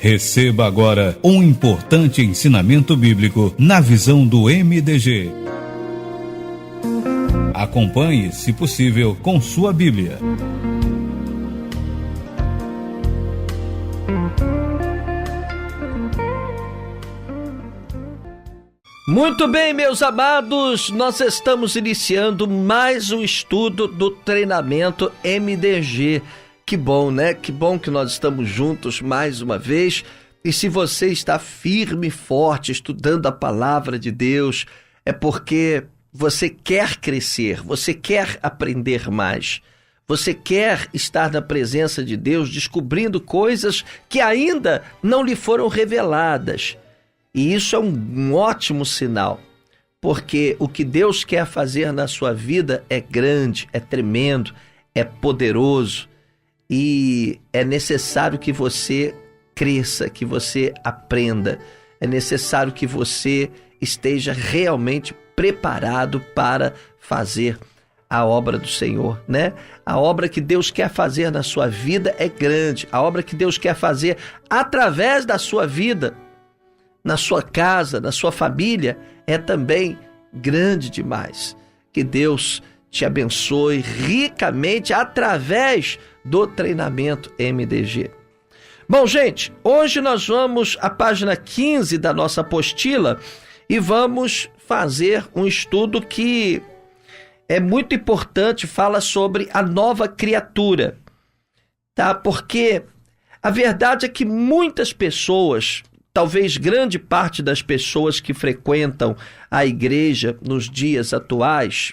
Receba agora um importante ensinamento bíblico na visão do MDG. Acompanhe, se possível, com sua Bíblia. Muito bem, meus amados, nós estamos iniciando mais um estudo do treinamento MDG. Que bom, né? Que bom que nós estamos juntos mais uma vez. E se você está firme e forte estudando a palavra de Deus, é porque você quer crescer, você quer aprender mais. Você quer estar na presença de Deus, descobrindo coisas que ainda não lhe foram reveladas. E isso é um ótimo sinal, porque o que Deus quer fazer na sua vida é grande, é tremendo, é poderoso e é necessário que você cresça, que você aprenda. É necessário que você esteja realmente preparado para fazer a obra do Senhor, né? A obra que Deus quer fazer na sua vida é grande. A obra que Deus quer fazer através da sua vida, na sua casa, na sua família, é também grande demais. Que Deus te abençoe ricamente através do treinamento MDG. Bom, gente, hoje nós vamos à página 15 da nossa apostila e vamos fazer um estudo que é muito importante, fala sobre a nova criatura, tá? Porque a verdade é que muitas pessoas, talvez grande parte das pessoas que frequentam a igreja nos dias atuais,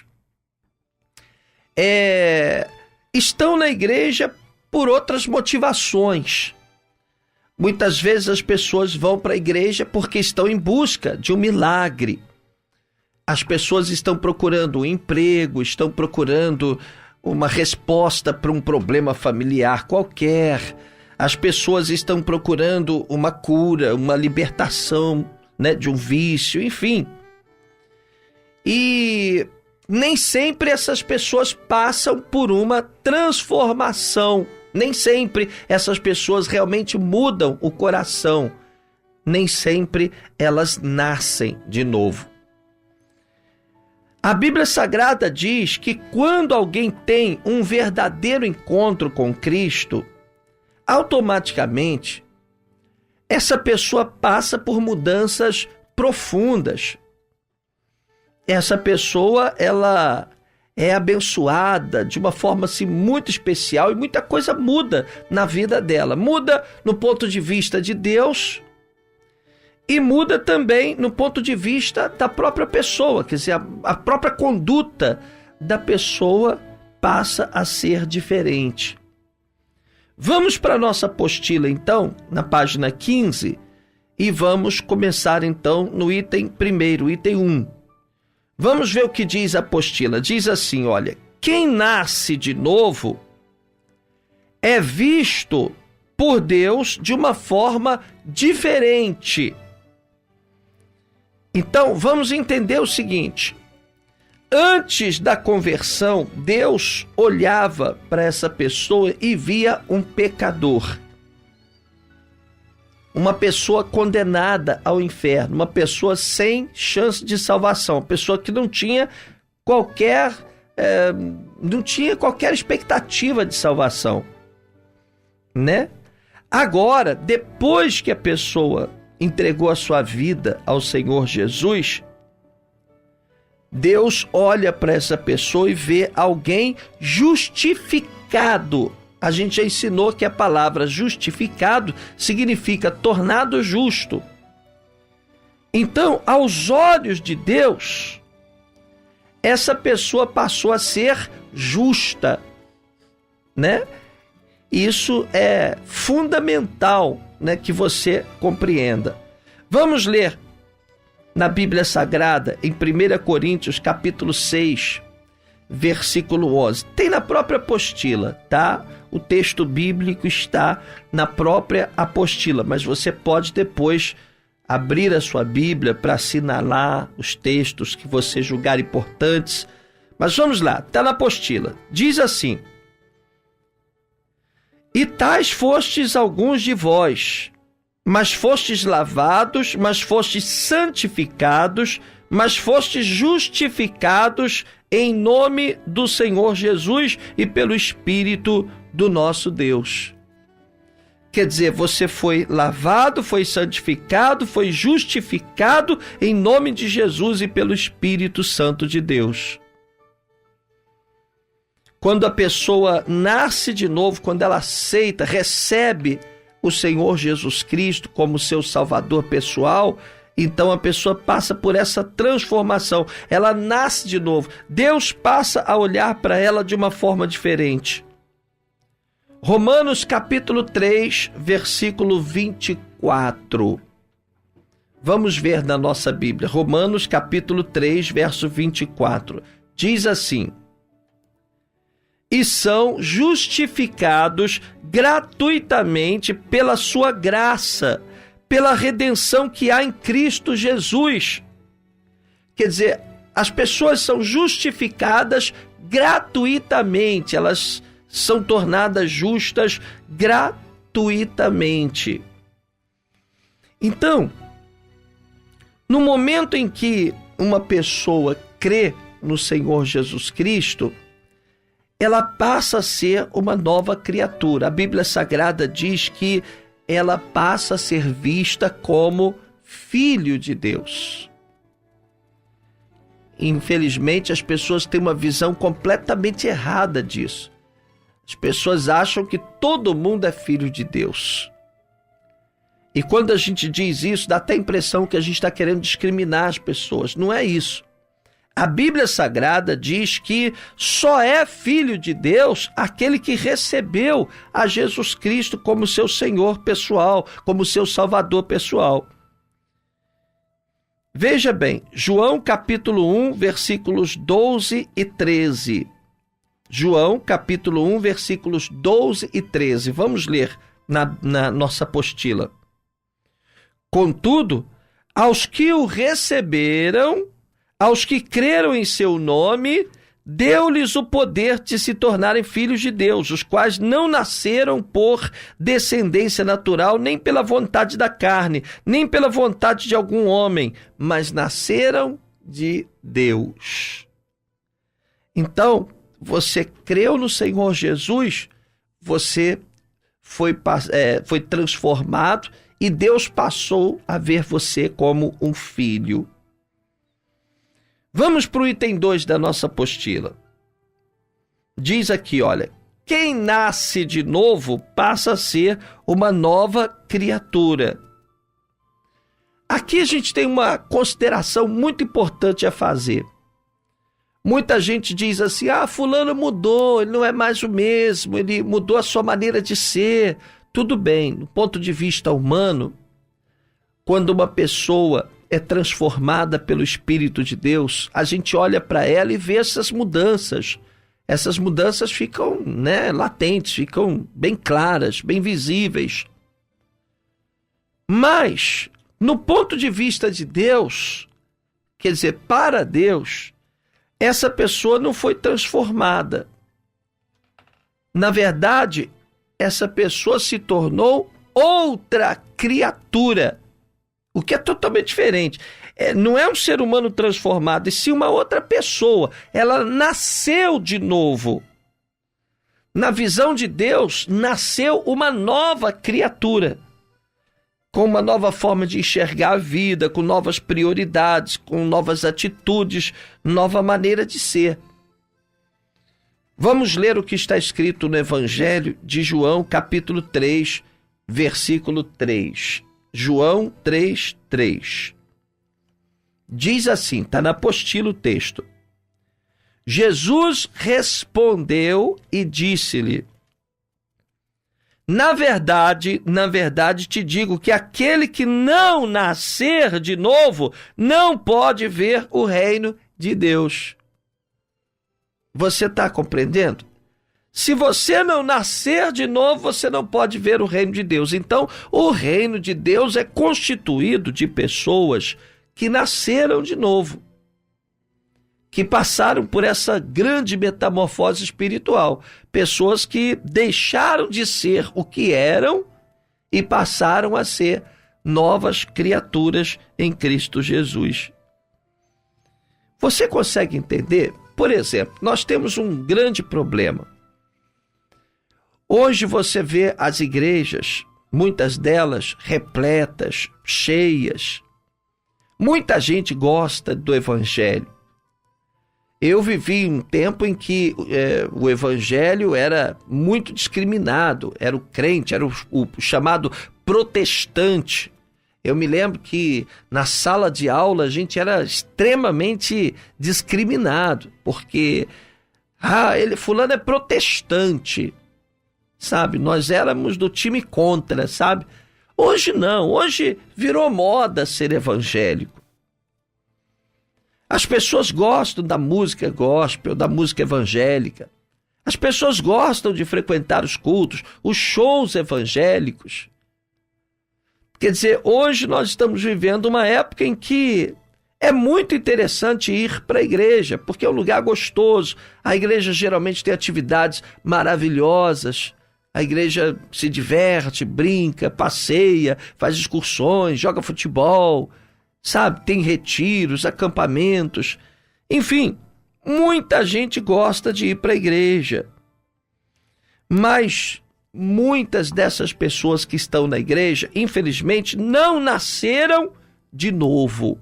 estão na igreja por outras motivações. Muitas vezes as pessoas vão para a igreja porque estão em busca de um milagre. As pessoas estão procurando um emprego, estão procurando uma resposta para um problema familiar qualquer. As pessoas estão procurando uma cura, uma libertação, né, de um vício, enfim. E nem sempre essas pessoas passam por uma transformação. Nem sempre essas pessoas realmente mudam o coração. Nem sempre elas nascem de novo. A Bíblia Sagrada diz que quando alguém tem um verdadeiro encontro com Cristo, automaticamente, essa pessoa passa por mudanças profundas. Essa pessoa, ela é abençoada de uma forma assim, muito especial e muita coisa muda na vida dela. Muda no ponto de vista de Deus e muda também no ponto de vista da própria pessoa. Quer dizer, a própria conduta da pessoa passa a ser diferente. Vamos para a nossa apostila, então, na página 15, e vamos começar, então, no item 1, item 1. Vamos ver o que diz a apostila. Diz assim, olha, quem nasce de novo é visto por Deus de uma forma diferente. Então, vamos entender o seguinte. Antes da conversão, Deus olhava para essa pessoa e via um pecador. Uma pessoa condenada ao inferno, uma pessoa sem chance de salvação, uma pessoa que não tinha qualquer expectativa de salvação, né? Agora, depois que a pessoa entregou a sua vida ao Senhor Jesus, Deus olha para essa pessoa e vê alguém justificado. A gente já ensinou que a palavra justificado significa tornado justo. Então, aos olhos de Deus, essa pessoa passou a ser justa, né? Isso é fundamental, né, que você compreenda. Vamos ler na Bíblia Sagrada, em 1 Coríntios, capítulo 6, versículo 11. Tem na própria apostila, tá? O texto bíblico está na própria apostila, mas você pode depois abrir a sua Bíblia para assinalar os textos que você julgar importantes. Mas vamos lá, está na apostila. Diz assim: E tais fostes alguns de vós, mas fostes lavados, mas fostes santificados, mas fostes justificados em nome do Senhor Jesus e pelo Espírito do nosso Deus. Quer dizer, você foi lavado, foi santificado, foi justificado em nome de Jesus e pelo Espírito Santo de Deus. Quando a pessoa nasce de novo, quando ela aceita, recebe o Senhor Jesus Cristo como seu Salvador pessoal, então a pessoa passa por essa transformação. Ela nasce de novo. Deus passa a olhar para ela de uma forma diferente. Romanos capítulo 3, versículo 24. Vamos ver na nossa Bíblia. Romanos capítulo 3, verso 24. Diz assim: e são justificados gratuitamente pela sua graça, pela redenção que há em Cristo Jesus. Quer dizer, as pessoas são justificadas gratuitamente, elas são tornadas justas gratuitamente. Então, no momento em que uma pessoa crê no Senhor Jesus Cristo, ela passa a ser uma nova criatura. A Bíblia Sagrada diz que ela passa a ser vista como filho de Deus. Infelizmente, as pessoas têm uma visão completamente errada disso. As pessoas acham que todo mundo é filho de Deus. E quando a gente diz isso, dá até a impressão que a gente está querendo discriminar as pessoas. Não é isso. A Bíblia Sagrada diz que só é filho de Deus aquele que recebeu a Jesus Cristo como seu Senhor pessoal, como seu Salvador pessoal. Veja bem, João capítulo 1, versículos 12 e 13. João capítulo 1, versículos 12 e 13. Vamos ler na nossa apostila. Contudo, aos que o receberam, aos que creram em seu nome, deu-lhes o poder de se tornarem filhos de Deus, os quais não nasceram por descendência natural, nem pela vontade da carne, nem pela vontade de algum homem, mas nasceram de Deus. Então, você creu no Senhor Jesus, você foi transformado e Deus passou a ver você como um filho. Vamos para o item 2 da nossa apostila. Diz aqui, olha, quem nasce de novo passa a ser uma nova criatura. Aqui a gente tem uma consideração muito importante a fazer. Muita gente diz assim, fulano mudou, ele não é mais o mesmo, ele mudou a sua maneira de ser. Tudo bem, do ponto de vista humano, quando uma pessoa é transformada pelo Espírito de Deus, a gente olha para ela e vê essas mudanças. Essas mudanças ficam, latentes, ficam bem claras, bem visíveis. Mas, no ponto de vista de Deus, quer dizer, para Deus, essa pessoa não foi transformada. Na verdade, essa pessoa se tornou outra criatura. O que é totalmente diferente. Não é um ser humano transformado, e sim uma outra pessoa. Ela nasceu de novo. Na visão de Deus, nasceu uma nova criatura, com uma nova forma de enxergar a vida, com novas prioridades, com novas atitudes, nova maneira de ser. Vamos ler o que está escrito no Evangelho de João, capítulo 3, versículo 3. João 3, 3. Diz assim, está na apostila o texto. Jesus respondeu e disse-lhe, na verdade te digo que aquele que não nascer de novo não pode ver o reino de Deus. Você está compreendendo? Se você não nascer de novo, você não pode ver o reino de Deus. Então, o reino de Deus é constituído de pessoas que nasceram de novo, que passaram por essa grande metamorfose espiritual. Pessoas que deixaram de ser o que eram e passaram a ser novas criaturas em Cristo Jesus. Você consegue entender? Por exemplo, nós temos um grande problema. Hoje você vê as igrejas, muitas delas repletas, cheias. Muita gente gosta do evangelho. Eu vivi um tempo em que o evangelho era muito discriminado, era o crente, era o chamado protestante. Eu me lembro que na sala de aula a gente era extremamente discriminado, porque fulano é protestante, sabe? Nós éramos do time contra, sabe? Hoje não, hoje virou moda ser evangélico. As pessoas gostam da música gospel, da música evangélica. As pessoas gostam de frequentar os cultos, os shows evangélicos. Quer dizer, hoje nós estamos vivendo uma época em que é muito interessante ir para a igreja, porque é um lugar gostoso. A igreja geralmente tem atividades maravilhosas. A igreja se diverte, brinca, passeia, faz excursões, joga futebol, sabe? Tem retiros, acampamentos. Enfim, muita gente gosta de ir para a igreja. Mas muitas dessas pessoas que estão na igreja, infelizmente, não nasceram de novo.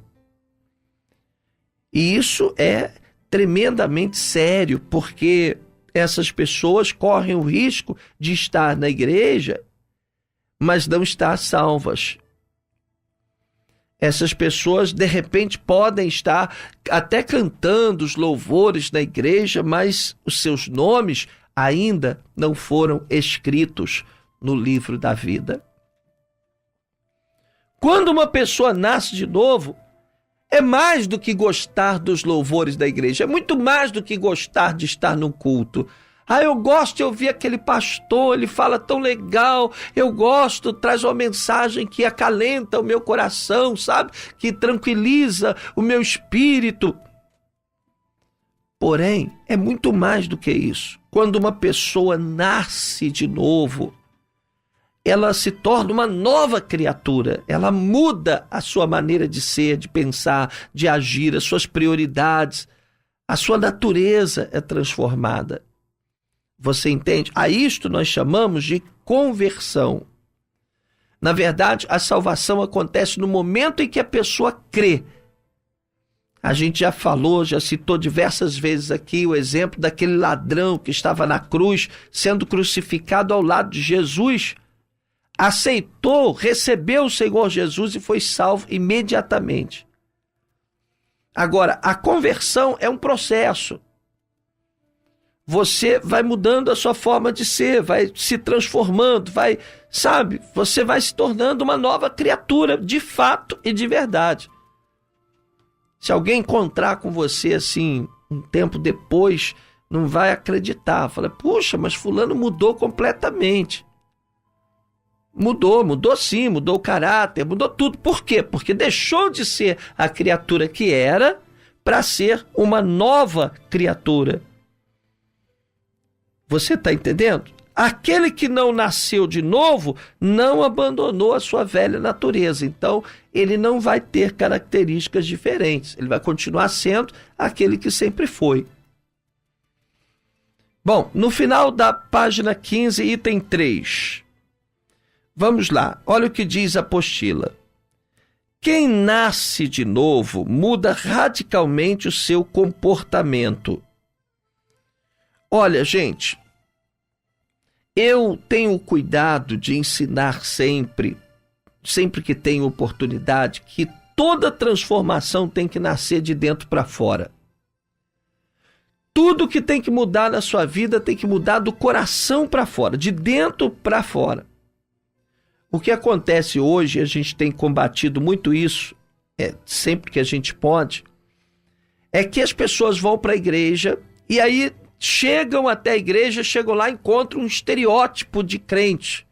E isso é tremendamente sério, porque essas pessoas correm o risco de estar na igreja, mas não estar salvas. Essas pessoas, de repente, podem estar até cantando os louvores na igreja, mas os seus nomes ainda não foram escritos no livro da vida. Quando uma pessoa nasce de novo, é mais do que gostar dos louvores da igreja, é muito mais do que gostar de estar num culto. Eu gosto de ouvir aquele pastor, ele fala tão legal, eu gosto, traz uma mensagem que acalenta o meu coração, sabe? Que tranquiliza o meu espírito. Porém, é muito mais do que isso. Quando uma pessoa nasce de novo, ela se torna uma nova criatura, ela muda a sua maneira de ser, de pensar, de agir, as suas prioridades, a sua natureza é transformada. Você entende? A isto nós chamamos de conversão. Na verdade, a salvação acontece no momento em que a pessoa crê. A gente já falou, já citou diversas vezes aqui o exemplo daquele ladrão que estava na cruz, sendo crucificado ao lado de Jesus. Aceitou, recebeu o Senhor Jesus e foi salvo imediatamente. Agora, a conversão é um processo. Você vai mudando a sua forma de ser, vai se transformando, você vai se tornando uma nova criatura, de fato e de verdade. Se alguém encontrar com você assim, um tempo depois, não vai acreditar. Fala, puxa, mas fulano mudou completamente. Mudou sim, mudou o caráter, mudou tudo. Por quê? Porque deixou de ser a criatura que era para ser uma nova criatura. Você está entendendo? Aquele que não nasceu de novo não abandonou a sua velha natureza. Então, ele não vai ter características diferentes. Ele vai continuar sendo aquele que sempre foi. Bom, no final da página 15, item 3. Vamos lá, olha o que diz a apostila. Quem nasce de novo muda radicalmente o seu comportamento. Olha, gente, eu tenho cuidado de ensinar sempre que tenho oportunidade, que toda transformação tem que nascer de dentro para fora. Tudo que tem que mudar na sua vida tem que mudar do coração para fora, de dentro para fora. O que acontece hoje, a gente tem combatido muito isso, sempre que a gente pode, é que as pessoas vão para a igreja e aí chegam até a igreja, chegam lá e encontram um estereótipo de crente.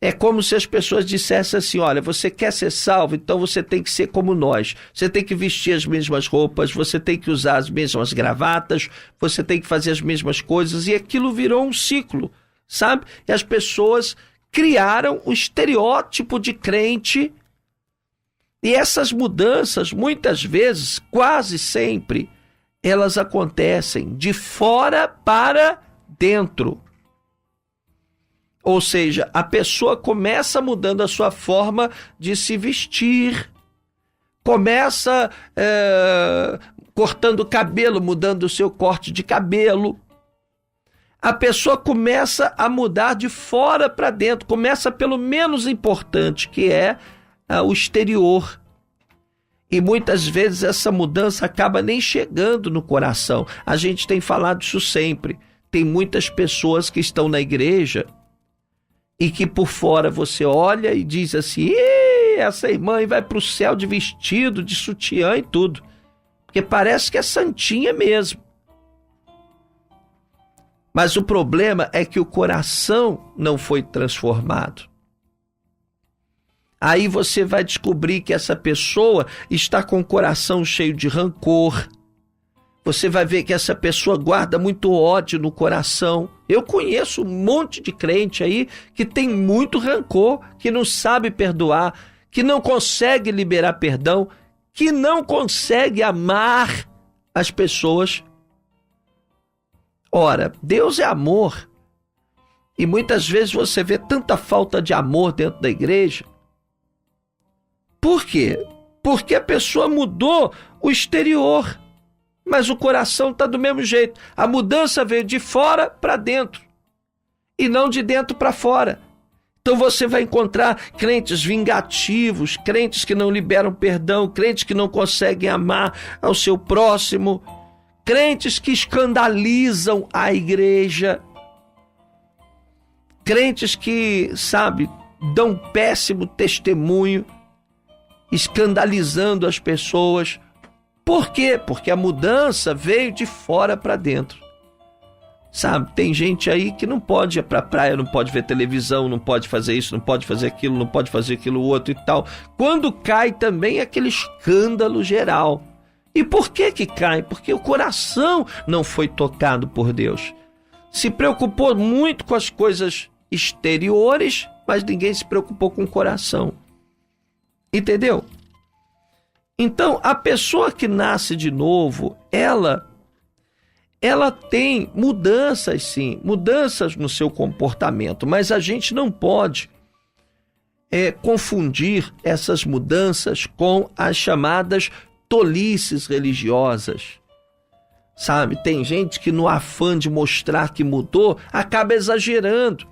É como se as pessoas dissessem assim, olha, você quer ser salvo, então você tem que ser como nós. Você tem que vestir as mesmas roupas, você tem que usar as mesmas gravatas, você tem que fazer as mesmas coisas, e aquilo virou um ciclo, sabe? E as pessoas criaram o estereótipo de crente. E essas mudanças, muitas vezes, quase sempre, elas acontecem de fora para dentro. Ou seja, a pessoa começa mudando a sua forma de se vestir, começa cortando o cabelo, mudando o seu corte de cabelo. A pessoa começa a mudar de fora para dentro, começa pelo menos importante, que é o exterior. E muitas vezes essa mudança acaba nem chegando no coração. A gente tem falado isso sempre. Tem muitas pessoas que estão na igreja e que por fora você olha e diz assim: essa irmã vai para o céu de vestido, de sutiã e tudo. Porque parece que é santinha mesmo. Mas o problema é que o coração não foi transformado. Aí você vai descobrir que essa pessoa está com o coração cheio de rancor. Você vai ver que essa pessoa guarda muito ódio no coração. Eu conheço um monte de crente aí que tem muito rancor, que não sabe perdoar, que não consegue liberar perdão, que não consegue amar as pessoas. Ora, Deus é amor. E muitas vezes você vê tanta falta de amor dentro da igreja. Por quê? Porque a pessoa mudou o exterior, mas o coração está do mesmo jeito. A mudança veio de fora para dentro e não de dentro para fora. Então você vai encontrar crentes vingativos, crentes que não liberam perdão, crentes que não conseguem amar ao seu próximo, crentes que escandalizam a igreja, crentes que, dão péssimo testemunho, escandalizando as pessoas. Por quê? Porque a mudança veio de fora para dentro. Tem gente aí que não pode ir para a praia, não pode ver televisão, não pode fazer isso, não pode fazer aquilo, não pode fazer aquilo outro e tal. Quando cai também é aquele escândalo geral. E por que cai? Porque o coração não foi tocado por Deus. Se preocupou muito com as coisas exteriores, mas ninguém se preocupou com o coração. Entendeu? Então, a pessoa que nasce de novo, ela tem mudanças, sim, mudanças no seu comportamento, mas a gente não pode confundir essas mudanças com as chamadas tolices religiosas. Tem gente que no afã de mostrar que mudou, acaba exagerando.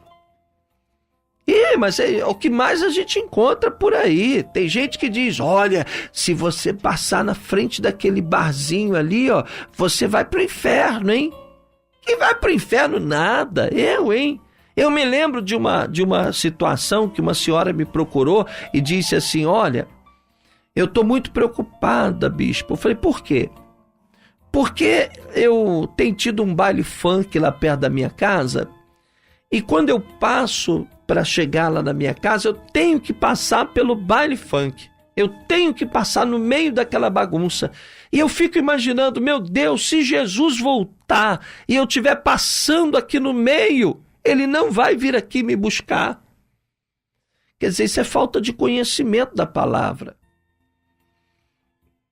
Mas é o que mais a gente encontra por aí. Tem gente que diz: olha, se você passar na frente daquele barzinho ali, você vai pro inferno, hein? Que vai pro inferno nada, hein? Eu me lembro de uma situação que uma senhora me procurou e disse assim: olha, eu tô muito preocupada, bispo. Eu falei: por quê? Porque eu tenho tido um baile funk lá perto da minha casa e quando eu passo para chegar lá na minha casa, eu tenho que passar pelo baile funk. Eu tenho que passar no meio daquela bagunça. E eu fico imaginando: meu Deus, se Jesus voltar e eu estiver passando aqui no meio, ele não vai vir aqui me buscar. Quer dizer, isso é falta de conhecimento da palavra.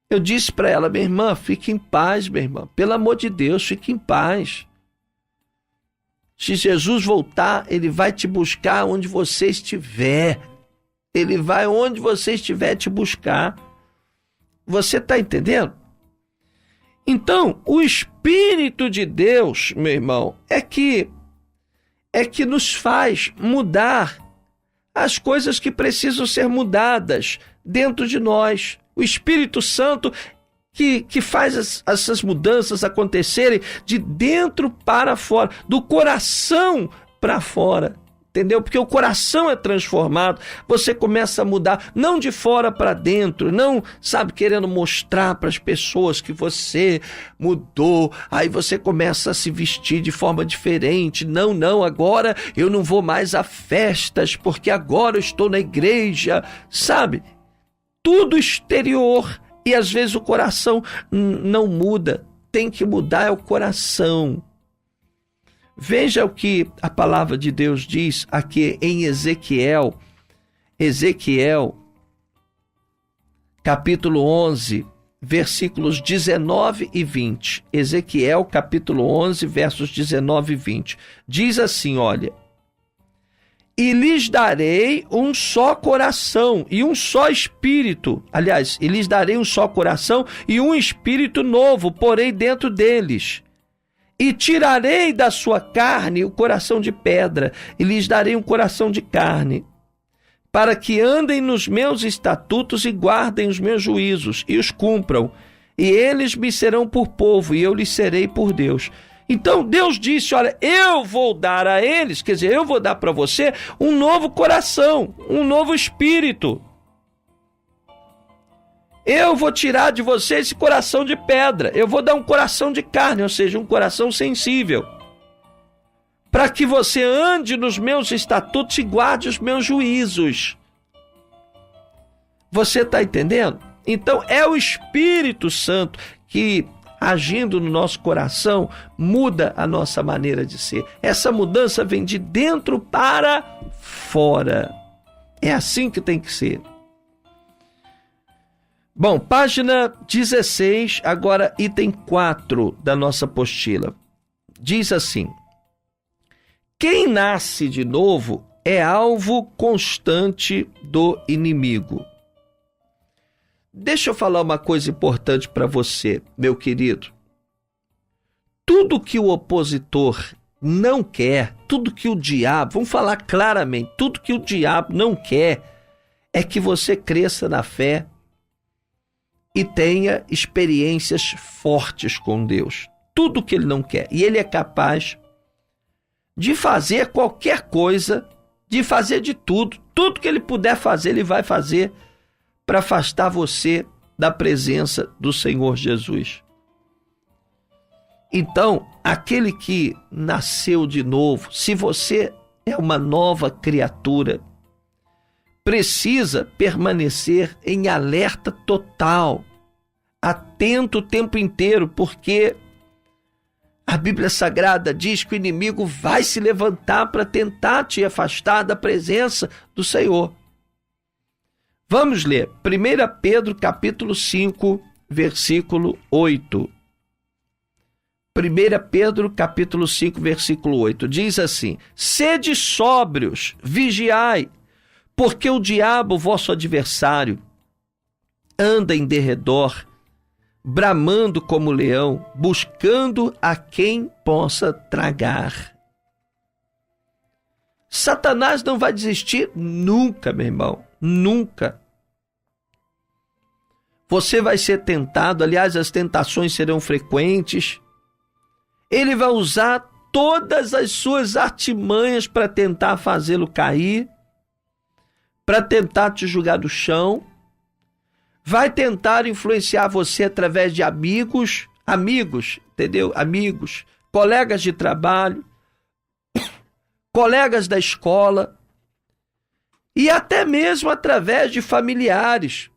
Eu disse para ela: minha irmã, fique em paz, minha irmã. Pelo amor de Deus, fique em paz. Se Jesus voltar, ele vai te buscar onde você estiver. Ele vai onde você estiver te buscar. Você está entendendo? Então, o Espírito de Deus, meu irmão, é que nos faz mudar as coisas que precisam ser mudadas dentro de nós. O Espírito Santo que faz essas mudanças acontecerem de dentro para fora, do coração para fora, entendeu? Porque o coração é transformado, você começa a mudar, não de fora para dentro, não, querendo mostrar para as pessoas que você mudou, aí você começa a se vestir de forma diferente, não, agora eu não vou mais a festas, porque agora eu estou na igreja, tudo exterior. E às vezes o coração não muda. Tem que mudar é o coração. Veja o que a palavra de Deus diz aqui em Ezequiel, capítulo 11, versículos 19 e 20. Ezequiel, capítulo 11, versos 19 e 20. Diz assim, olha: e lhes darei um só coração e um só espírito. Aliás, e lhes darei um só coração e um espírito novo, porém dentro deles. E tirarei da sua carne o coração de pedra, e lhes darei um coração de carne, para que andem nos meus estatutos e guardem os meus juízos, e os cumpram. E eles me serão por povo, e eu lhes serei por Deus. Então Deus disse, olha, eu vou dar a eles, quer dizer, eu vou dar para você um novo coração, um novo espírito. Eu vou tirar de você esse coração de pedra. Eu vou dar um coração de carne, ou seja, um coração sensível. Para que você ande nos meus estatutos e guarde os meus juízos. Você está entendendo? Então é o Espírito Santo que, agindo no nosso coração, muda a nossa maneira de ser. Essa mudança vem de dentro para fora. É assim que tem que ser. Bom, página 16, agora item 4 da nossa apostila. Diz assim: quem nasce de novo é alvo constante do inimigo. Deixa eu falar uma coisa importante para você, meu querido. Tudo que o opositor não quer, tudo que o diabo, vamos falar claramente, tudo que o diabo não quer é que você cresça na fé e tenha experiências fortes com Deus. Tudo que ele não quer. E ele é capaz de fazer qualquer coisa, de fazer de tudo. Tudo que ele puder fazer, ele vai fazer para afastar você da presença do Senhor Jesus. Então, aquele que nasceu de novo, se você é uma nova criatura, precisa permanecer em alerta total, atento o tempo inteiro, porque a Bíblia Sagrada diz que o inimigo vai se levantar para tentar te afastar da presença do Senhor. Vamos ler 1 Pedro capítulo 5, versículo 8. 1 Pedro capítulo 5, versículo 8, diz assim: sede sóbrios, vigiai, porque o diabo, vosso adversário, anda em derredor, bramando como leão, buscando a quem possa tragar. Satanás não vai desistir nunca, meu irmão, nunca. Você vai ser tentado, aliás, as tentações serão frequentes. Ele vai usar todas as suas artimanhas para tentar fazê-lo cair, para tentar te jogar do chão. Vai tentar influenciar você através de amigos, entendeu? Amigos, colegas de trabalho, colegas da escola e até mesmo através de familiares.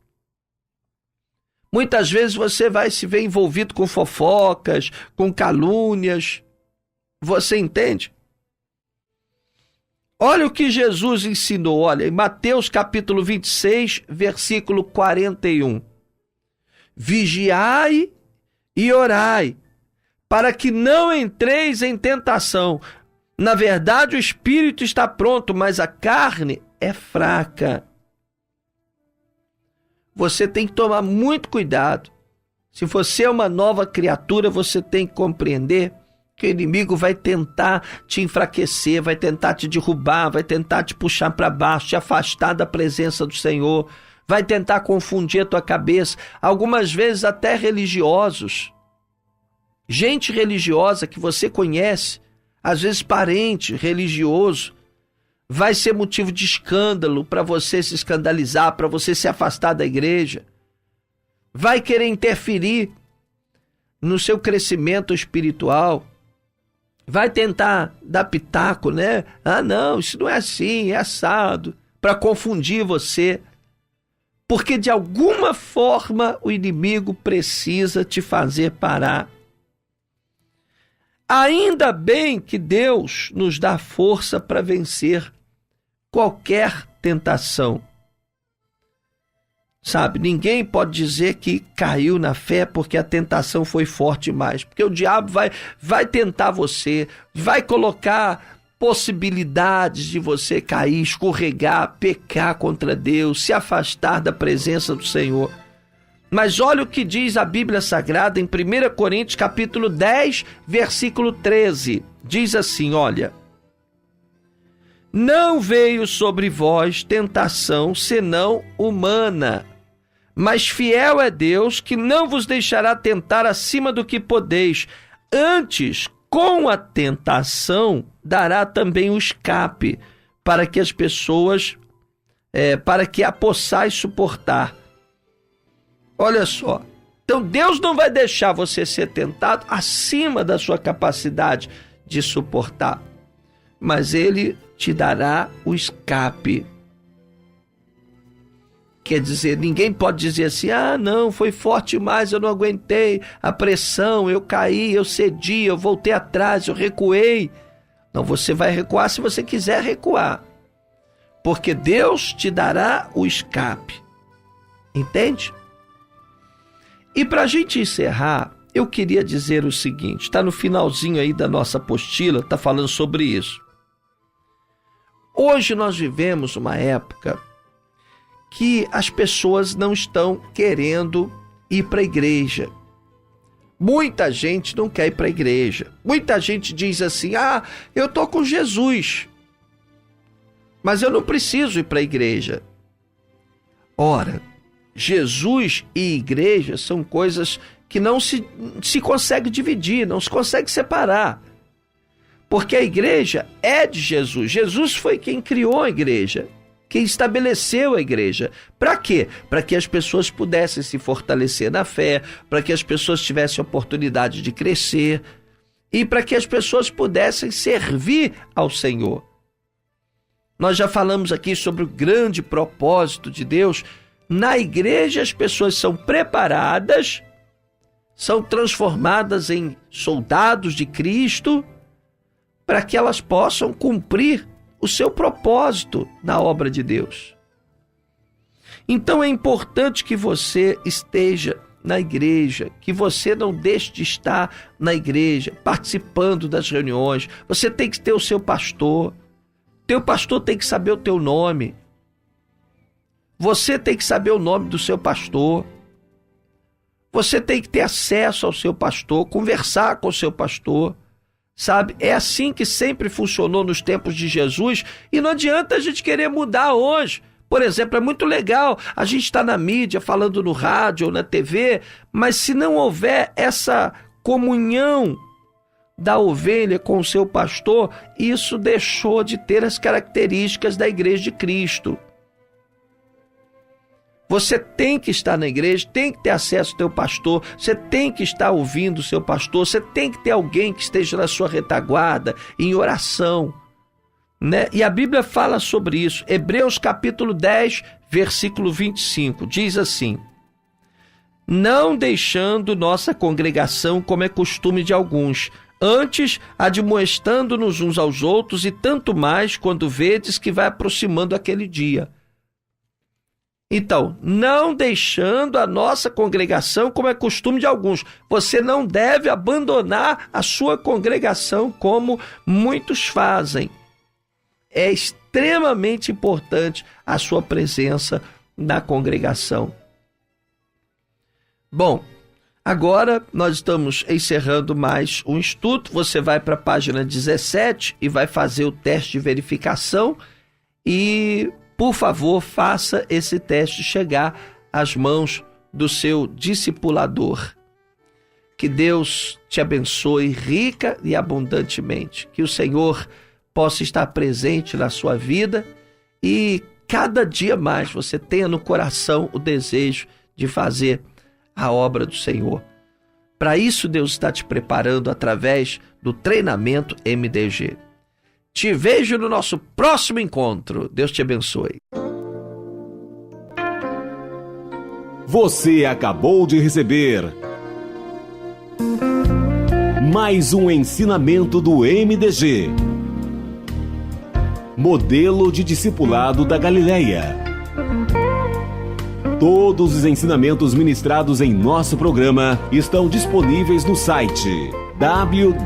Muitas vezes você vai se ver envolvido com fofocas, com calúnias. Você entende? Olha o que Jesus ensinou, olha, em Mateus capítulo 26, versículo 41. Vigiai e orai, para que não entreis em tentação. Na verdade, o espírito está pronto, mas a carne é fraca. Você tem que tomar muito cuidado. Se você é uma nova criatura, você tem que compreender que o inimigo vai tentar te enfraquecer, vai tentar te derrubar, vai tentar te puxar para baixo, te afastar da presença do Senhor, vai tentar confundir a tua cabeça, algumas vezes até religiosos. Gente religiosa que você conhece, às vezes parente religioso, vai ser motivo de escândalo para você se escandalizar, para você se afastar da igreja. Vai querer interferir no seu crescimento espiritual. Vai tentar dar pitaco, né? Ah, não, isso não é assim, é assado. Para confundir você. Porque de alguma forma o inimigo precisa te fazer parar. Ainda bem que Deus nos dá força para vencer qualquer tentação. Sabe, ninguém pode dizer que caiu na fé porque a tentação foi forte demais. Porque o diabo vai tentar você, vai colocar possibilidades de você cair, escorregar, pecar contra Deus, se afastar da presença do Senhor. Mas olha o que diz a Bíblia Sagrada em 1 Coríntios capítulo 10, versículo 13. Diz assim, olha: não veio sobre vós tentação senão humana, mas fiel é Deus que não vos deixará tentar acima do que podeis. Antes, com a tentação, dará também o escape, para que as pessoas, para que a possais suportar. Olha só, então Deus não vai deixar você ser tentado acima da sua capacidade de suportar, mas Ele te dará o escape. Quer dizer, ninguém pode dizer assim, não, foi forte demais, eu não aguentei a pressão, eu caí, eu cedi, eu voltei atrás, eu recuei. Não, você vai recuar se você quiser recuar, porque Deus te dará o escape. Entende? E para a gente encerrar, eu queria dizer o seguinte, está no finalzinho aí da nossa apostila, está falando sobre isso. Hoje nós vivemos uma época que as pessoas não estão querendo ir para a igreja. Muita gente não quer ir para a igreja. Muita gente diz assim, eu estou com Jesus, mas eu não preciso ir para a igreja. Ora, Jesus e igreja são coisas que não se consegue dividir, não se consegue separar. Porque a igreja é de Jesus. Jesus foi quem criou a igreja, quem estabeleceu a igreja. Para quê? Para que as pessoas pudessem se fortalecer na fé, para que as pessoas tivessem a oportunidade de crescer e para que as pessoas pudessem servir ao Senhor. Nós já falamos aqui sobre o grande propósito de Deus. Na igreja as pessoas são preparadas, são transformadas em soldados de Cristo, para que elas possam cumprir o seu propósito na obra de Deus. Então é importante que você esteja na igreja, que você não deixe de estar na igreja, participando das reuniões. Você tem que ter o seu pastor, teu pastor tem que saber o teu nome, você tem que saber o nome do seu pastor, você tem que ter acesso ao seu pastor, conversar com o seu pastor. Sabe, é assim que sempre funcionou nos tempos de Jesus e não adianta a gente querer mudar hoje. Por exemplo, é muito legal a gente estar na mídia, falando no rádio ou na TV, mas se não houver essa comunhão da ovelha com o seu pastor, isso deixou de ter as características da Igreja de Cristo. Você tem que estar na igreja, tem que ter acesso ao teu pastor, você tem que estar ouvindo o seu pastor, você tem que ter alguém que esteja na sua retaguarda, em oração, né? E a Bíblia fala sobre isso. Hebreus capítulo 10, versículo 25, diz assim: não deixando nossa congregação como é costume de alguns, antes admoestando-nos uns aos outros, e tanto mais quando vedes que vai aproximando aquele dia. Então, não deixando a nossa congregação como é costume de alguns. Você não deve abandonar a sua congregação como muitos fazem. É extremamente importante a sua presença na congregação. Bom, agora nós estamos encerrando mais um estudo. Você vai para a página 17 e vai fazer o teste de verificação e, por favor, faça esse teste chegar às mãos do seu discipulador. Que Deus te abençoe rica e abundantemente. Que o Senhor possa estar presente na sua vida e cada dia mais você tenha no coração o desejo de fazer a obra do Senhor. Para isso, Deus está te preparando através do treinamento MDG. Te vejo no nosso próximo encontro. Deus te abençoe. Você acabou de receber Mais um ensinamento do MDG. Modelo de discipulado da Galileia. Todos os ensinamentos ministrados em nosso programa estão disponíveis no site www.jmil.net.